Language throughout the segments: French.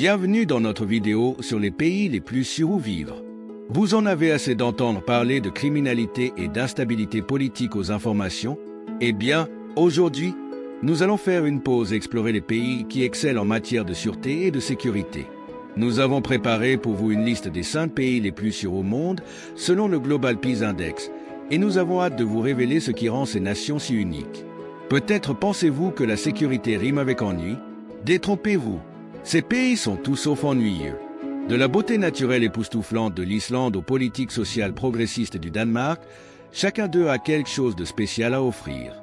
Bienvenue dans notre vidéo sur les pays les plus sûrs où vivre. Vous en avez assez d'entendre parler de criminalité et d'instabilité politique aux informations? Eh bien, aujourd'hui, nous allons faire une pause et explorer les pays qui excellent en matière de sûreté et de sécurité. Nous avons préparé pour vous une liste des 5 pays les plus sûrs au monde selon le Global Peace Index et nous avons hâte de vous révéler ce qui rend ces nations si uniques. Peut-être pensez-vous que la sécurité rime avec ennui? Détrompez-vous. Ces pays sont tout sauf ennuyeux. De la beauté naturelle époustouflante de l'Islande aux politiques sociales progressistes du Danemark, chacun d'eux a quelque chose de spécial à offrir.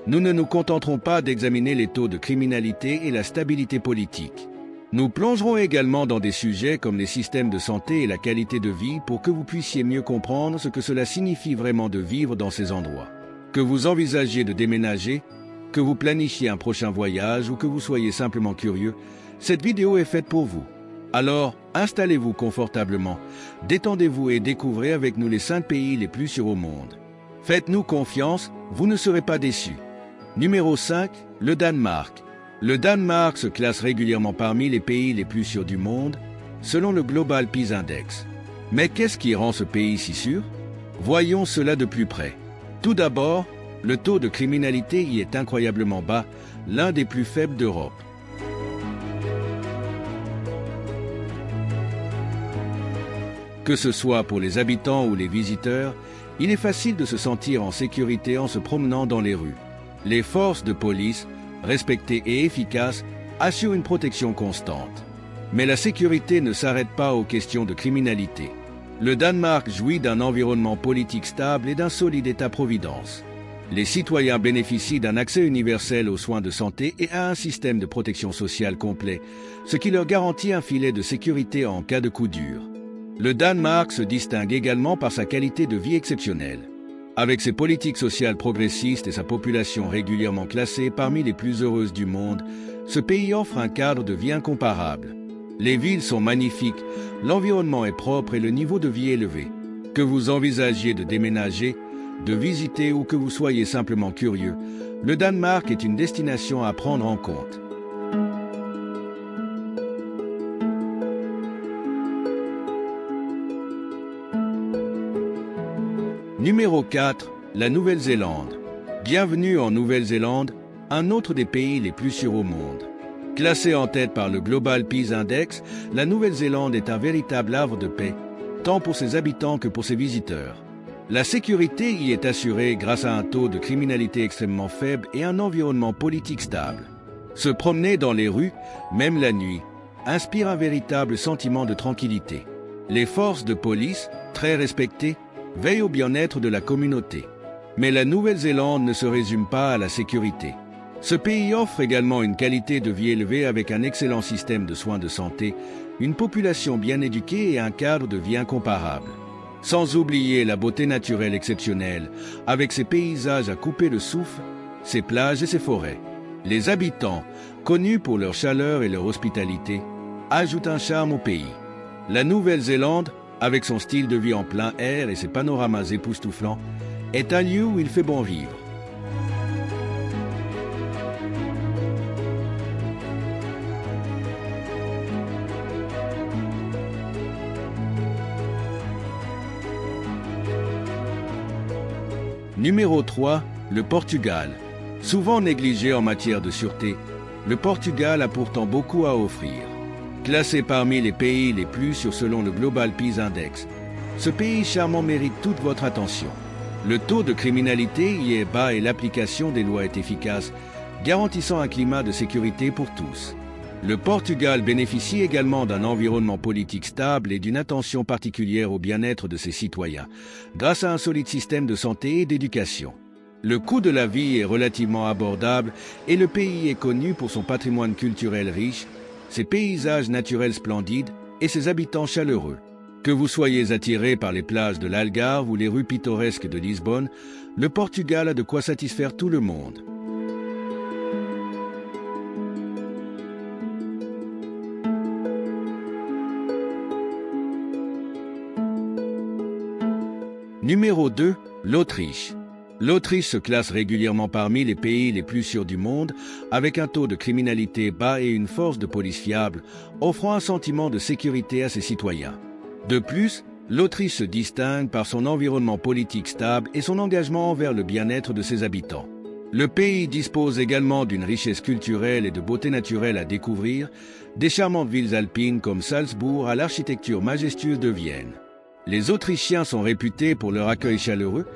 Nous ne nous contenterons pas d'examiner les taux de criminalité et la stabilité politique. Nous plongerons également dans des sujets comme les systèmes de santé et la qualité de vie pour que vous puissiez mieux comprendre ce que cela signifie vraiment de vivre dans ces endroits. Que vous envisagiez de déménager, que vous planifiez un prochain voyage ou que vous soyez simplement curieux, cette vidéo est faite pour vous. Alors, installez-vous confortablement, détendez-vous et découvrez avec nous les 5 pays les plus sûrs au monde. Faites-nous confiance, vous ne serez pas déçus. Numéro 5, le Danemark. Le Danemark se classe régulièrement parmi les pays les plus sûrs du monde, selon le Global Peace Index. Mais qu'est-ce qui rend ce pays si sûr? Voyons cela de plus près. Tout d'abord, le taux de criminalité y est incroyablement bas, l'un des plus faibles d'Europe. Que ce soit pour les habitants ou les visiteurs, il est facile de se sentir en sécurité en se promenant dans les rues. Les forces de police, respectées et efficaces, assurent une protection constante. Mais la sécurité ne s'arrête pas aux questions de criminalité. Le Danemark jouit d'un environnement politique stable et d'un solide État-providence. Les citoyens bénéficient d'un accès universel aux soins de santé et à un système de protection sociale complet, ce qui leur garantit un filet de sécurité en cas de coup dur. Le Danemark se distingue également par sa qualité de vie exceptionnelle. Avec ses politiques sociales progressistes et sa population régulièrement classée parmi les plus heureuses du monde, ce pays offre un cadre de vie incomparable. Les villes sont magnifiques, l'environnement est propre et le niveau de vie élevé. Que vous envisagiez de déménager, de visiter ou que vous soyez simplement curieux, le Danemark est une destination à prendre en compte. Numéro 4, la Nouvelle-Zélande. Bienvenue en Nouvelle-Zélande, un autre des pays les plus sûrs au monde. Classée en tête par le Global Peace Index, la Nouvelle-Zélande est un véritable havre de paix, tant pour ses habitants que pour ses visiteurs. La sécurité y est assurée grâce à un taux de criminalité extrêmement faible et un environnement politique stable. Se promener dans les rues, même la nuit, inspire un véritable sentiment de tranquillité. Les forces de police, très respectées, veillent au bien-être de la communauté. Mais la Nouvelle-Zélande ne se résume pas à la sécurité. Ce pays offre également une qualité de vie élevée avec un excellent système de soins de santé, une population bien éduquée et un cadre de vie incomparable. Sans oublier la beauté naturelle exceptionnelle, avec ses paysages à couper le souffle, ses plages et ses forêts. Les habitants, connus pour leur chaleur et leur hospitalité, ajoutent un charme au pays. La Nouvelle-Zélande, avec son style de vie en plein air et ses panoramas époustouflants, est un lieu où il fait bon vivre. Numéro 3, le Portugal. Souvent négligé en matière de sûreté, le Portugal a pourtant beaucoup à offrir. Classé parmi les pays les plus sûrs selon le Global Peace Index, ce pays charmant mérite toute votre attention. Le taux de criminalité y est bas et l'application des lois est efficace, garantissant un climat de sécurité pour tous. Le Portugal bénéficie également d'un environnement politique stable et d'une attention particulière au bien-être de ses citoyens, grâce à un solide système de santé et d'éducation. Le coût de la vie est relativement abordable et le pays est connu pour son patrimoine culturel riche, ses paysages naturels splendides et ses habitants chaleureux. Que vous soyez attiré par les plages de l'Algarve ou les rues pittoresques de Lisbonne, le Portugal a de quoi satisfaire tout le monde. Numéro 2, l'Autriche. L'Autriche se classe régulièrement parmi les pays les plus sûrs du monde, avec un taux de criminalité bas et une force de police fiable, offrant un sentiment de sécurité à ses citoyens. De plus, l'Autriche se distingue par son environnement politique stable et son engagement envers le bien-être de ses habitants. Le pays dispose également d'une richesse culturelle et de beauté naturelle à découvrir, des charmantes villes alpines comme Salzbourg à l'architecture majestueuse de Vienne. Les Autrichiens sont réputés pour leur accueil chaleureux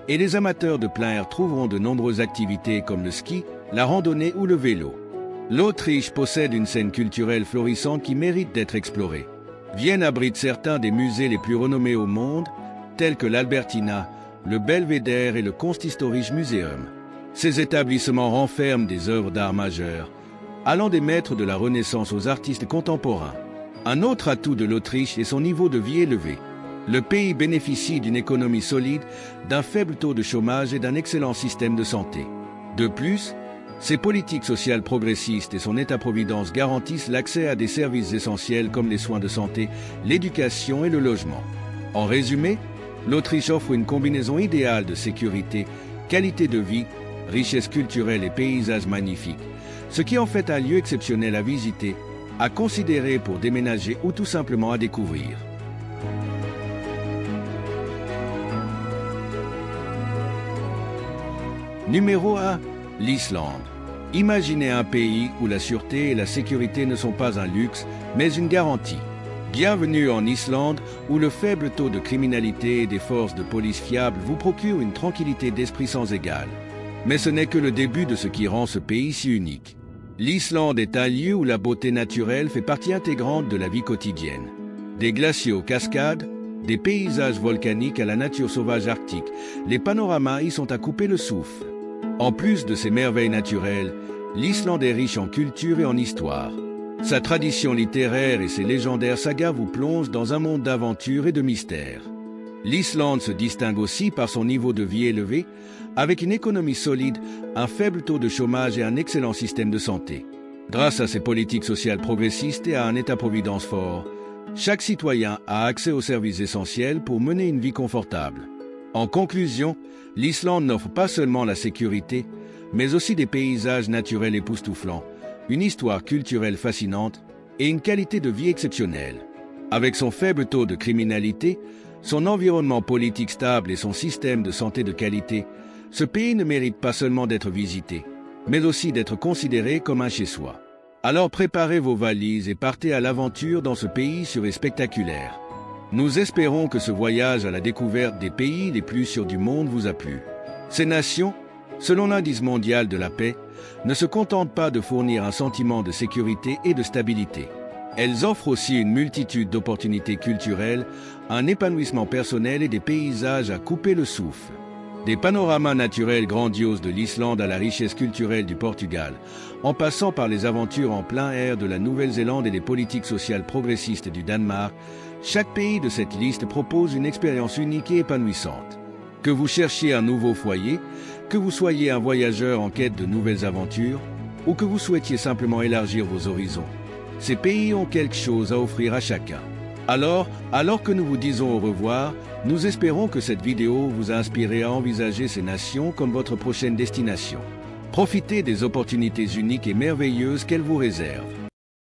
et les amateurs de plein air trouveront de nombreuses activités comme le ski, la randonnée ou le vélo. L'Autriche possède une scène culturelle florissante qui mérite d'être explorée. Vienne abrite certains des musées les plus renommés au monde, tels que l'Albertina, le Belvédère et le Kunsthistorisches Museum. Ces établissements renferment des œuvres d'art majeures, allant des maîtres de la Renaissance aux artistes contemporains. Un autre atout de l'Autriche est son niveau de vie élevé. Le pays bénéficie d'une économie solide, d'un faible taux de chômage et d'un excellent système de santé. De plus, ses politiques sociales progressistes et son État-providence garantissent l'accès à des services essentiels comme les soins de santé, l'éducation et le logement. En résumé, l'Autriche offre une combinaison idéale de sécurité, qualité de vie, richesse culturelle et paysages magnifiques, ce qui en fait un lieu exceptionnel à visiter, à considérer pour déménager ou tout simplement à découvrir. Numéro 1. L'Islande. Imaginez un pays où la sûreté et la sécurité ne sont pas un luxe, mais une garantie. Bienvenue en Islande, où le faible taux de criminalité et des forces de police fiables vous procurent une tranquillité d'esprit sans égale. Mais ce n'est que le début de ce qui rend ce pays si unique. L'Islande est un lieu où la beauté naturelle fait partie intégrante de la vie quotidienne. Des glaciers aux cascades, des paysages volcaniques à la nature sauvage arctique, les panoramas y sont à couper le souffle. En plus de ces merveilles naturelles, l'Islande est riche en culture et en histoire. Sa tradition littéraire et ses légendaires sagas vous plongent dans un monde d'aventure et de mystère. L'Islande se distingue aussi par son niveau de vie élevé, avec une économie solide, un faible taux de chômage et un excellent système de santé. Grâce à ses politiques sociales progressistes et à un État-providence fort, chaque citoyen a accès aux services essentiels pour mener une vie confortable. En conclusion, l'Islande n'offre pas seulement la sécurité, mais aussi des paysages naturels époustouflants, une histoire culturelle fascinante et une qualité de vie exceptionnelle. Avec son faible taux de criminalité, son environnement politique stable et son système de santé de qualité, ce pays ne mérite pas seulement d'être visité, mais aussi d'être considéré comme un chez-soi. Alors préparez vos valises et partez à l'aventure dans ce pays sûr et spectaculaire. Nous espérons que ce voyage à la découverte des pays les plus sûrs du monde vous a plu. Ces nations, selon l'indice mondial de la paix, ne se contentent pas de fournir un sentiment de sécurité et de stabilité. Elles offrent aussi une multitude d'opportunités culturelles, un épanouissement personnel et des paysages à couper le souffle. Des panoramas naturels grandioses de l'Islande à la richesse culturelle du Portugal, en passant par les aventures en plein air de la Nouvelle-Zélande et les politiques sociales progressistes du Danemark, chaque pays de cette liste propose une expérience unique et épanouissante. Que vous cherchiez un nouveau foyer, que vous soyez un voyageur en quête de nouvelles aventures, ou que vous souhaitiez simplement élargir vos horizons, ces pays ont quelque chose à offrir à chacun. Alors que nous vous disons au revoir, nous espérons que cette vidéo vous a inspiré à envisager ces nations comme votre prochaine destination. Profitez des opportunités uniques et merveilleuses qu'elles vous réservent.